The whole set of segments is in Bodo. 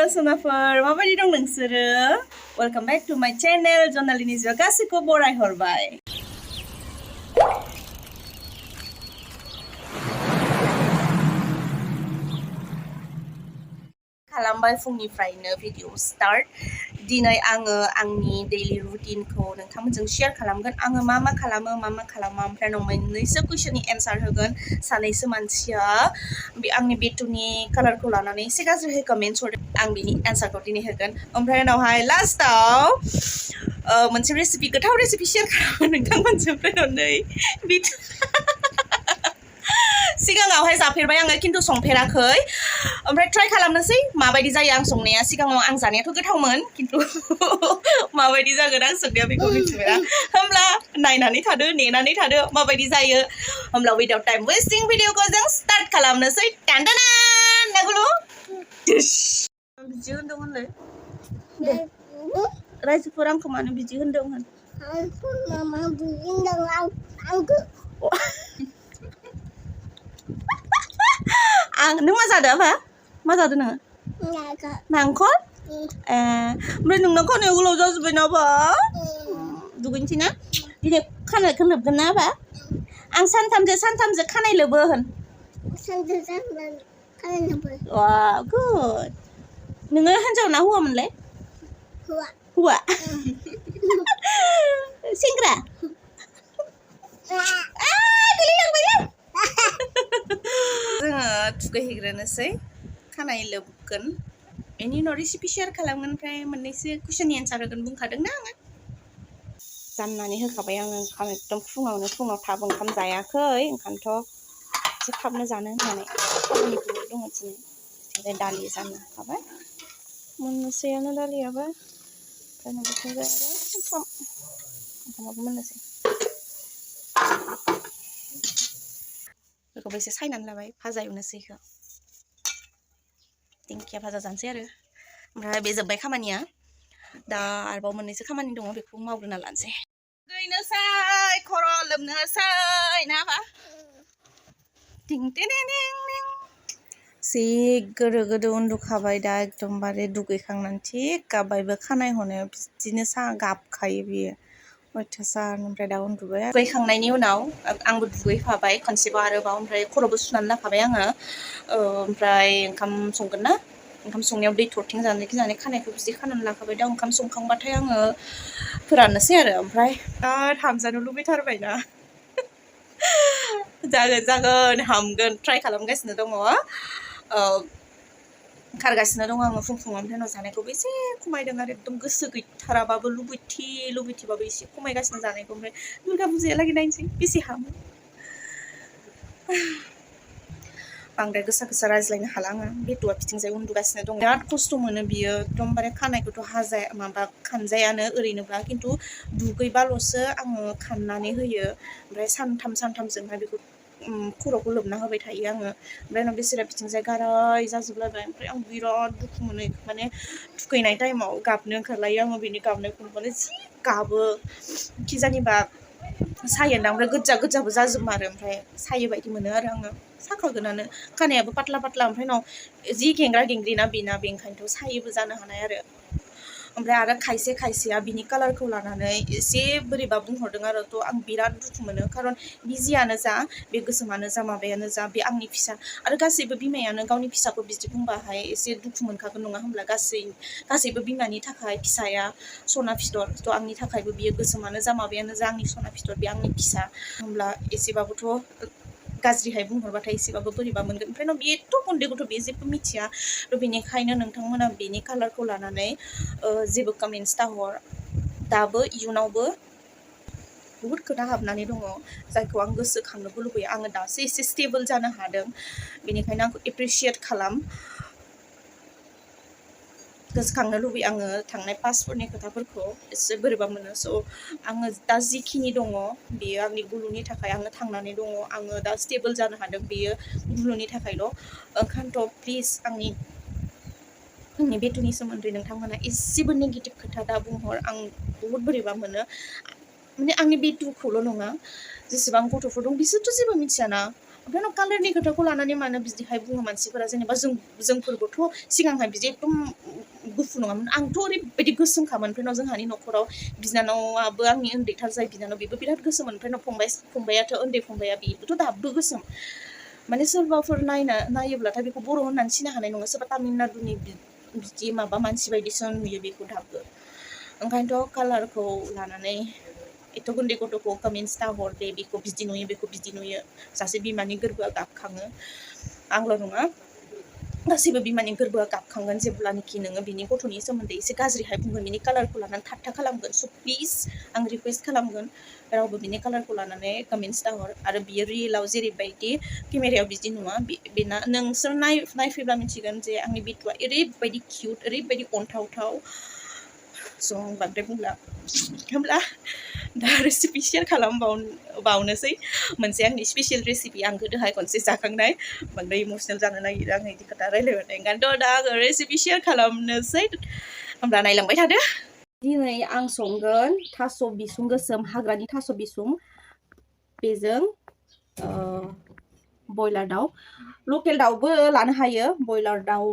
Sonafor, माबायदि दं नोंसोरो? Welcome back to my channel. Mwnnwisw गासैखौ बराय हरबाय. खालामबाय फुंनिफ्रायनो भिडिअ स्टार्ट. दिनै आङो आंनि डेइलि रुटिनखौ नोंथांमोनजों शेयार खालामगोन. आङो मा खालामो ओमफ्राय मोननैसो कुइसननि एन्सार होगोन. सानैसो मानसिया आंनि बेटुनि कालारखौ लानानै एसे गाज्रियै कमेन्ट्स हरदों. आं बिनि एन्सारखौ दिनै होगोन. ओमफ्राय उनावहाय लास्टाव मोनसे रेसिपि गोथाव रेसिपि शेयार खालामो नोंथांमोनजों फैनानै बेटु सिगाङावहाय जाफेरबाय आङो खिन्थु संफेराखै. ओमफ्राय ट्राइ खालामनोसै माबायदि जायो आं संनाया. सिगाङाव आं जानायाथ' गोथावमोन खिन्थु माबायदि जागोन आं संनाया बेखौ मिथिफेरा. होमब्ला नायनानै थादो, नेनानै थादो माबायदि जायो. होमब्ला विदाउट टाइम वेस्टिं भिडिअखौ जों स्टार्ट खालामनोसै. टानटाना नागुलु बिदि होनदोंमोनलै दे रायजोफोर आंखौ मानो बिदि होनदोंमोन? नों मा जादों आबा? मा जादों नोङो? नांखल? ओमफ्राय नोंना खानाया गोलाव जाजोब्बाय ना आबा? दुगैनोसै ना? दिनै खानायखौ लोबगोन ना आबा? आं सानथामजों खानाय लोबो होन. वाव गुड. नोङो हिन्जाव ना हौवामोनलाय? हौवा. सेंग्रा? जोङो थुखैहैग्रोनोसै, खानाय लोबगोन, बेनि उनाव रेसिपि शेयार खालामगोन. ओमफ्राय मोननैसो कुइसननि एन्सार होगोन बुंखादोंना आङो. जाननानै होखाबाय आङो ओंखाम एकदम फुङाव थाब ओंखाम जायाखै. ओंखायनोथ' एसे थाबनो जानो होननानै खामानिबो दङ दिनै. ओमफ्राय दालि जानो होखाबाय. मोननोसैयानो दालियाबो. ओमफ्राय बिथिंजाय आरो ओंखामाबो मोननोसै. बेखौबो एसे सायनानै लाबाय. भाजा एवनोसै बेखौ. दिंखिया भाजा जानोसै आरो. ओमफ्राय बे जोब्बाय खामानिया. दा आरोबाव मोननैसो खामानि दङ, बेखौ मावग्रोना लानोसै. दुगैनोसै, खर' लोबनोसै ना बा? टिं टिं टिं जि गोदो उन्दुखाबाय. दा एकदमबारे दुगैखांनानै थिग गाबबायबो. खानाय हनायाव बिदिनो गाबखायो बियो अयथासार. ओमफ्राय दा उन्दुबाय. दुगैखांनायनि उनाव आंबो दुगैखाबाय खनसेबाव आरोबाव. ओमफ्राय खर'बो सुनानै लाखाबाय आङो. ओमफ्राय ओंखाम संगोन ना, ओंखाम संनायाव दै थरथिं जानो गिनानै खानायखौ बिदि खानानै लाखाबाय. दा ओंखाम संखांबाथाय आङो फोराननोसै आरो. ओमफ्राय हामजानो लुबैथारबायना. जागोन हामगोन. ट्राइ खालामगासिनो दङ, खारगासिनो दङ आङो फुङाव. ओमफ्राय उनाव जानायखौबो एसे खमायदों आरो. एकदम गोसो गैथाराबाबो लुबैथिबाबो एसे खमायगासिनो जानायखौ. ओमफ्राय दुर्गा फुजायालागै नायनोसै बेसे हामो. बांद्राय गोसा रायज्लायनो हाला आङो. बेटुआ बिथिंजाय उन्दुगासिनो दं. बिराद खस्थ' मोनो बियो. एकदमबारे खानायखौथ' खानजायानो ओरैनोब्ला, खिन्थु दुगैबाल'सो आङो खाननानै होयो. ओमफ्राय सानथामजोंहाय बेखौ खर'खौ लोबना होबाय थायो आङो. ओमफ्राय उनाव बिसोरा बिथिंजाय गाराय जाजोबलायबाय. ओमफ्राय आं बिराद दुखु मोनो. माने थुखैनाय टाइमाव गाबनो ओंखारलायो आङो. बेनि गाबनायखौ नुबानो जि गाबो. खिजानिबा सायोदां. ओमफ्राय गोजाबो जाजोबमारो. ओमफ्राय सायो बायदि मोनो आरो आङो. साखागोनानो, खानायाबो पातला. ओमफ्राय उनाव जि गेंग्रा गेंग्रिना बेना, बेनिखायनोथ' सायोबो जानो हानाय आरो. ओमफ्राय आरो खायसेया बिनि कालारखौ लानानै एसे बोरैबा बुंहरदों आरो. थ' आं बिराद दुखु मोनो. खारन बिजियानो जा, बे गोसोमानो जा, माबायानो जा, बे आंनि फिसा. आरो गासैबो बिमायानो गावनि फिसाखौ बिदि बुंबाहाय एसे दुखु मोनखागोन नङा होमब्ला? गासैबो बिमानि थाखाय फिसाया सना फिथर. थ' आंनि थाखायबो बियो गोसोमानो जा, माबायानो जा, आंनि सना फिथर, बे आंनि फिसा. होमब्ला एसेबाबोथ' गाज्रिहाय बुंहरबाथाय एसेबाबो बोरैबा मोनगोन. ओमफ्राय उनाव बेथ' उन्दै गथ', बे जेबो मिथिया. थ' बेनिखायनो नोंथांमोना बेनि कालारखौ लानानै जेबो कमेन्ट्स दाहर. दाबो इयुनावबो बुहुद खोथा हाबनानै दङ, जायखौ आं गोसोखांनोबो लुबैयो. आङो दासो एसे स्टेबोल जानो हादों, बेनिखायनो आंखौ एप्रिसियेट खालाम. गोसोखांनो लुबैयो आङो थांनाय पास्टफोरनि खोथाफोरखौ. एसे बोरैबा मोनो. स' आङो दा जिखिनि दङ बेयो आंनि गुलुनि थाखाय आङो थांनानै दङ. आङो दा स्टेबोल जानो हादों, बेयो गुलुनि थाखायल'. ओंखायनोथ' प्लिज आंनि बेटुनि सोमोन्दै नोंथांमोना एसेबो नेगेटिभ खोथा दा बुंहर. आं बुहुद बोरैबा मोनो. माने आंनि बेटुखौल' नङा, जेसेबां गथ'फोर दं बिसोरथ' जेबो मिथियाना. ओमफ्राय कालारनि खोथाखौ लानानै मानो बिदिहाय बुङो मानसिफोरा? जेनेबा जोंफोरबोथ' सिगांहाय बिदि एकदम गुफुर नङामोन आंथ' ओरैबायदि गोसोमखामोन ओमफ्राय उनाव जोंहानि न'खराव बिनानावाबो आंनि उन्दैथार जाय बिनानाव बेबो बिराद गोसोमोन ओमफ्राय उनाव फंबायाथ' उन्दै फंबाया बेबोथ' दाबो गोसोम माने सोरबाफोर नायोब्लाथाय बेखौ बर' होननानै सिनाय हानाय नङा सोरबा तामिलनाडुनि बिदि माबा मानसि बायदिसो नुयो बेखौ दाबो ओंखायनोथ' कालारखौ लानानै एथ' उन्दै गथ'खौ कमेन्ट्स दाहर दे बेखौ बिदि नुयो बेखौ बिदि नुयो सासे बिमानि गोरबोआ गाबखाङो आंल' नङा गासैबो बिमानि गोरबोआ गाबखांगोन जेब्लानोखि नोङो बिनि गथ'नि सोमोन्दै एसे गाज्रिहाय बुंगोन बिनि कालारखौ लानानै ठाट्टा खालामगोन स' प्लिज आं रिकुवेस्ट खालामगोन रावबो बिनि कालारखौ लानानै कमेन्ट्स दाहर आरो बियो रियेलाव जेरैबायदि केमेरायाव बिदि नुवा बेना नोंसोर नायफैब्ला मिथिगोन जे आंनि बिटुआ ओरैबायदि किउट ओरैबायदि अनथावथाव स' आं बांद्राय बुंला होमब्ला दा रेसिपि शेयार खालामबावनोसै मोनसे आंनि स्पेसियेल रेसिपि आं गोदोहाय खनसे जाखांनाय बांद्राय इमसनेल जानो नागिरो आं बिदि खोथा रायलायबाथाय ओंखायनोथ' दा आङो रेसिपि शेयार खालामनोसै होमब्ला नायलांबाय थादो दिनै आं संगोन थास' बिसुं गोसोम हाग्रानि थास' बिसुं बेजों बयलार दाउ लकेल दाउबो लानो हायो बयलार दाउ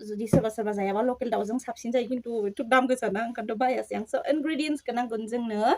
जुदि सोरबा जायाबा लकेल दाउजों साबसिन जायो खिन्थु एथ' दाम गोसाना ओंखायनोथ' बायासै आं स' इनग्रेडियेन्ट्सखौ नांगोन जोंनो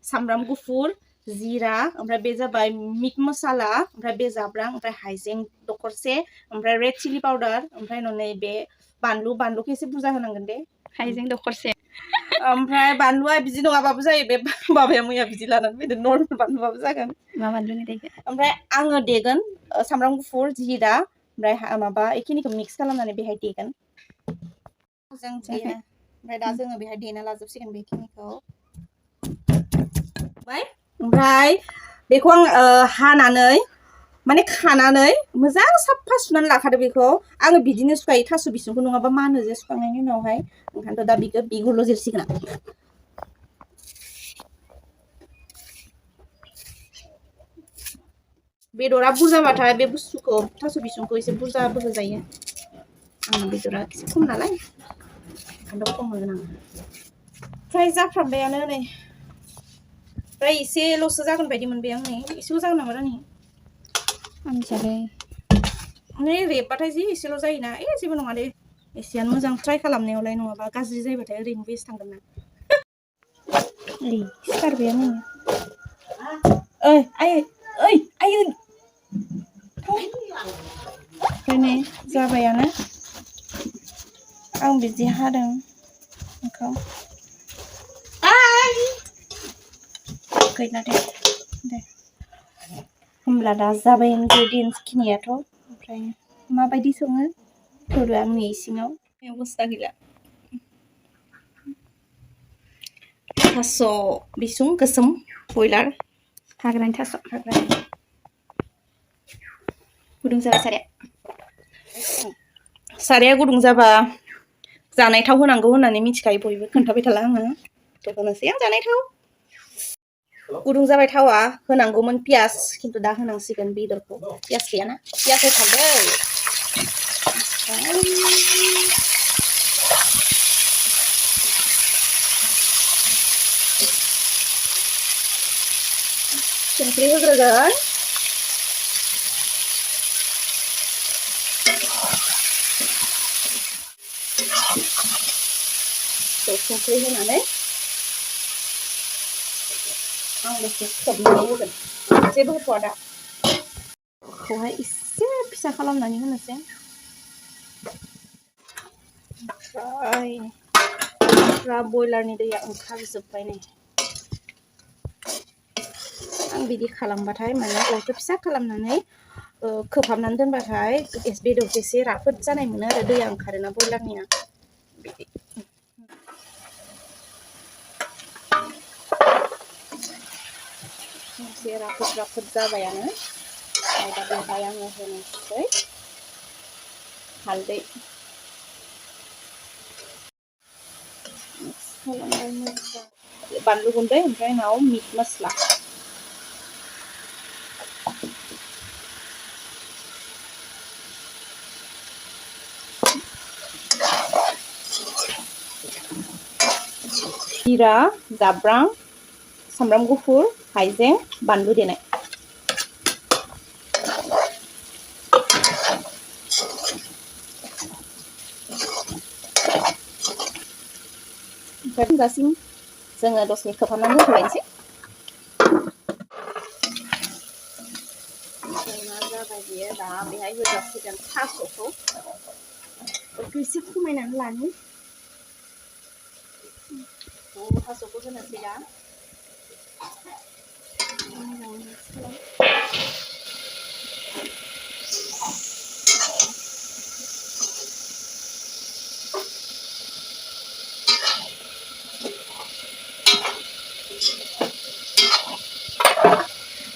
सामब्राम गुफुर जिरा ओमफ्राय बे जाबाय मिट मसाला ओमफ्राय बे जाब्रां ओमफ्राय हाइजें दखरसे ओमफ्राय रेड चिलि पाउडार ओमफ्राय नैबे बानलुखौ एसे बुरजा होनांगोन दे हाइजें दखरसे ओमफ्राय बानलुआ बिदि नङाबाबो जायो बे बाबाया मैया बिदि लानानै फैदों नर्मेल बानलुबाबो जागोन मा बानलुनि देगोन ओमफ्राय आङो देगोन सामब्राम गुफुर जिरा ओमफ्राय माबा बेखिनिखौ मिक्स खालामनानै बेहाय देगोन जों देयो ओमफ्राय दा जोङो बेहाय देना लाजोबसिगोन बेखिनिखौ ओमफ्राय बेखौ आं हानानै माने खानानै मोजां साफा सुनानै लाखादो बेखौ आङो बिदिनो सुखायो थास' बिसुंखौ नङाबा मानो जे सुखांनायनि उनावहाय ओंखायनोथ' दा बेखौ बिगुरल' जिरसिगोन बेदरा बुरजाबाथाय बे बुस्थुखौ थास' बिसुंखौ एसे बुरजाबो होजायो आंना बेदरा एसे खम नालाय ओंखायनोथ' खम होगोन आं फ्राय जाफ्रामबायानो नै फ्राय एसेल'सो जागोन बायदि मोनबाय आं नै एसेल' जागोन नामा रानि आंनिसालै नै रेबबाथाय जि एसेल' जायोना जेबो नङा दे एसेयानो मोजां ट्राइ खालामनायावलाय नङाबा गाज्रि जायोबाथाय ओरैनो वेस्ट थांगोन ना सिखारबाय आङो आयै ओमफ्राय नै जाबायानो आं बिदि हादों बेखौ गैला दे होमब्ला दा जाबाय इनग्रेडियेन्ट्स खिनियाथ' ओमफ्राय माबायदि सङो थुदो आंनि इसिङाव अबस्था गैला थास' बिसुं गोसोम बयलार हाग्रानि थास' गुदुं जाबाय साराया गुदुं जाबा जानाय थाव होनांगौ होननानै मिथिखायो बयबो खोन्थाबाय थाला आङो थ' होनोसै आं जानाय थाव गुदुं जाबाय थावा होनांगौमोन पियास खिन्थु दा होनांसिगोन बेदरखौ पियास गैयाना पियास होथारदो संख्रि होग्रोगोन संख्रि होनानै आं दसे खोबनानै होगोन जेबो होथ'आ दा खौहाय एसे फिसा खालामनानै होनोसै ओमफ्राय फुरा बयलारनि दैया ओंखारजोब्बाय नै आं बिदि खालामबाथाय माने अरखौ फिसा खालामनानै खोबहाबनानै दोनबाथाय बेदरखौ एसे राफोद जानाय मोनो आरो दैया ओंखारोना बयलारनिया बिदि एसे राफोद जाबायानो दा बेवहाय आङो होनोसै हालदै बानलु गुन्दै ओमफ्राय उनाव मिट मस्ला जिरा जाब्रां सामब्राम गुफुर हाइजें बानलु देनाय ओमफ्राय मोनजासिम जोङो दसे खोबहाबनानै दोनथ'लायनोसै संना जाबाय बियो दा बेहाय होजासिगोन थास'खौ एसे खमायनानै लानि थास'खौ होनोसै दा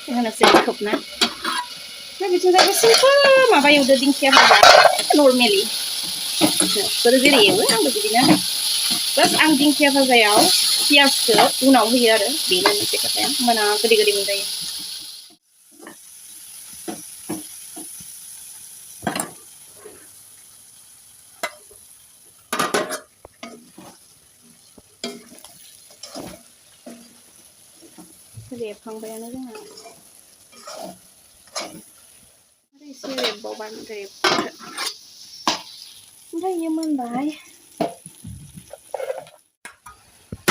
होनोसै खोबना ओमफ्राय बिथिंजाय सिम्पोल माबा एवदो दिंखिया भाजा नर्मेलि नोंसोरो जेरै एवो आंबो बिदिनो बास आं दिंखिया भाजायाव पियासखौ उनाव होयो आरो बेनो मोनसे खोथाया होमबाना गोदै गोदै मोनजायो रेबखांबायानो जोंहा आरो एसे रेबबावबानो रेबबाय ओमफ्राय इयो मोनबाय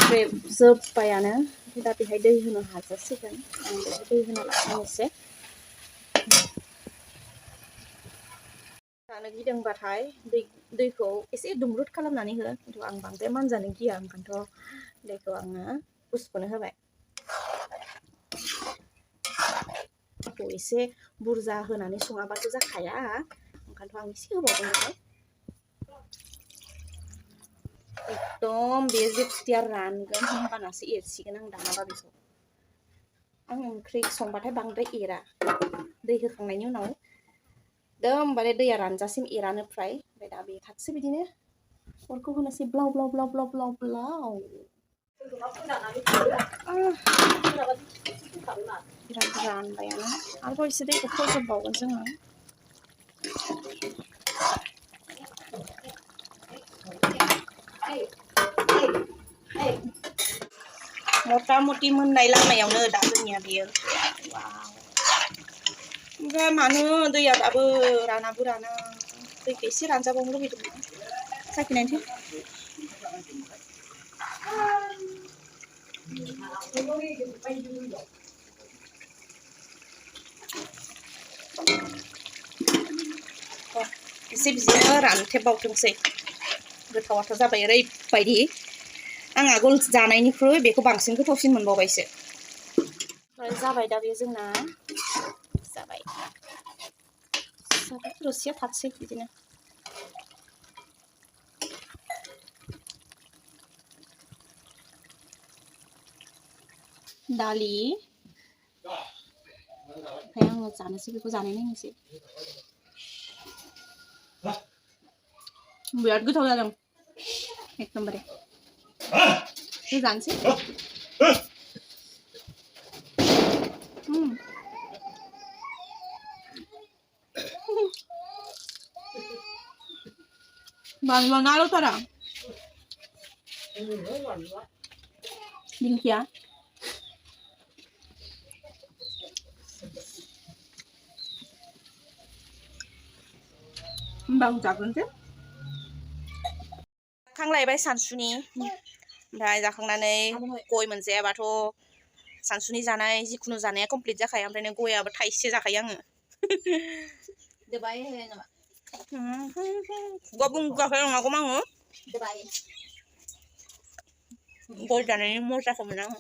रेबजोब्बायानो दा बेहाय दै होनो हाजासिगोन आं बेहाय दै होना लासिनो एसे जानो गिदोंबाथाय दैखौ एसे दुंब्रुद खालामनानै हो खिन्थु आं बांद्राय मानजानो गिया ओंखायनोथ' दैखौ आङो गुसुखौनो होबाय एसे बुरजा होनानै सङाबाथ' जाखाया ओंखायनोथ' आं एसे होबावदों बेहाय एकदम बे जेथिया रानगोन होमबानासो एरसिगोन आं दानाबा बेखौ आं ओंख्रि संबाथाय बांद्राय एरा दै होखांनायनि उनाव एकदम माने दैया रानजासिम एरानो फ्राय ओमफ्राय दा बे खाथिसो बिदिनो अरखौ होनोसै ब्लाव ब्लाव ब्लाव ब्लाव ब्लाव ब्लाव बिराद रानबायानो आरोबाव एसे दैखौ फोजोबबावगोन जोङो मथा मथि मोननाय लामायावनो दा जोंनिया बेयो ओमफ्राय मानो दैया दाबो रानाबो राना दैखौ एसे रानजाबावनो लुबैदोंमोन साखिनायसै एसे बिदिनो रानथेबबावथोंसै गोथावाथ' जाबाय ओरैबायदि आं आगोल जानायनिख्रुइ बेखौ बांसिन गोथावसिन मोनबावबायसो जाबाय दा बेयो जोंना जाबाय रोसिया थाथसै बिदिनो दालि ओमफ्राय आङो जानोसै बेखौ जानाय नायनोसै बिराद गोथाव जादों एकदमबारे जानोसै बानलुआ नाल'थारा दिंखिया होमबा आं जाग्रोनोसै जाखांलायबाय सानसुनि ओमफ्राय जाखांनानै गय मोनजायाबाथ' सानसुनि जानाय जिखुनु जानाया कमप्लिट जाखाया ओमफ्राय गयाबो थाइसे जाखायो आङो खुगा बुंगाखै नङागौमा आङो गय जानायनि मजाखौ मोनो आङो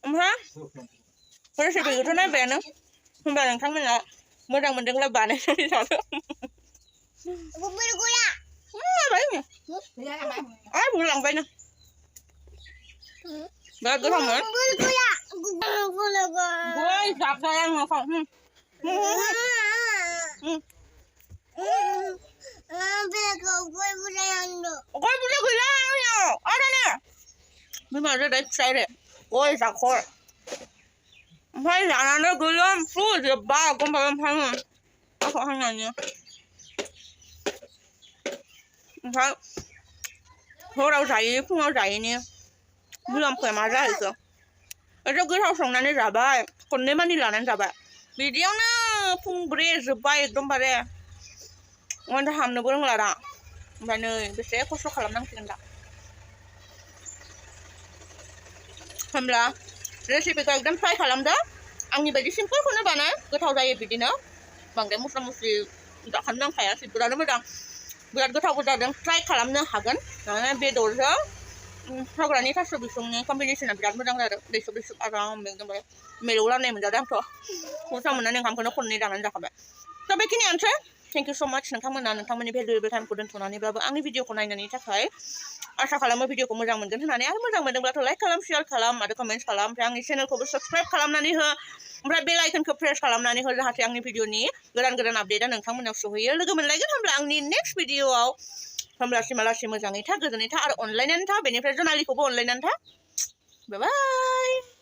ओमफ्राय रेसिपिखौथ' नायबायानो होमबा नोंथांमोना मोजां मोनदोंब्ला बानायनानै जादो बुंलांबायनो बिराद गोथावमोन गय जाखाया आङो गय बुरजा गैला आंनियाव आदानो बिमाजों दै फिसायरे गय जाखर ओमफ्राय जानानै गैला जोब्बा एखदमबारे ओमफ्राय होननानै ओमफ्राय हराव जायै फुङाव जायैनि मुलाम्फाया मा जाहैखो एसे गोथाव संनानै जाबाय खननै मानि लानानै जाबाय बिदियावनो फुंब्रे जोब्बाय एकदमबारे ओमफ्राय हामनोबो रोंला दा ओमफ्राय नै बेसे खस्थ' खालामनांसिगोन दा होमब्ला रेसिपिखौ एकदम ट्राइ खालामदो आंनि बायदि सिम्पोलखौनो बानाय गोथाव जायो बिदिनो बांद्राय मस्ला मस्लि जाखानो नांखाया बिराद मोजां बिराद गोथावबो जादों ट्राइ खालामनो हागोन बेदरजों हाग्रानि थास' बिसंनि कम्बिनेसना बिराद मोजां जादों दैसब दैसब आराम एकदमबारे मिलौलायनाय मोनजादों आंथ' मोजां मोननानै ओंखामखौनो खननै जानानै जाखाबाय दा बेखिनियानोसै थेंक इउ स' माच नोंथांमोना नोंथांमोननि भेलुएबल टाइमखौ दोनथ'नानैब्लाबो आंनि भिडिअखौ नायनायनि थाखाय आसा खालामो भिडिअखौ मोजां मोनगोन होननानै आरो मोजां मोनदोंब्लाथ' लाइक खालाम शेयार खालाम आरो कमेन्ट्स खालाम ओमफ्राय आंनि चेनेलखौबो साबस्क्राइब खालामनानै हो ओमफ्राय बेल आइकनखौ प्रेस खालामनानै हो जाहाथे आंनि भिडिअनि गोदान अपडेटआ नोंथांमोनाव सहैयो लोगो मोनलायगोन होमब्ला आंनि नेक्स्ट भिडिअआव होमब्लासिमालासि मोजाङै था गोजोनै था आरो अनलायनानै था बेनिफ्राय जनालिखौबो अनलायनानै था बाय बाय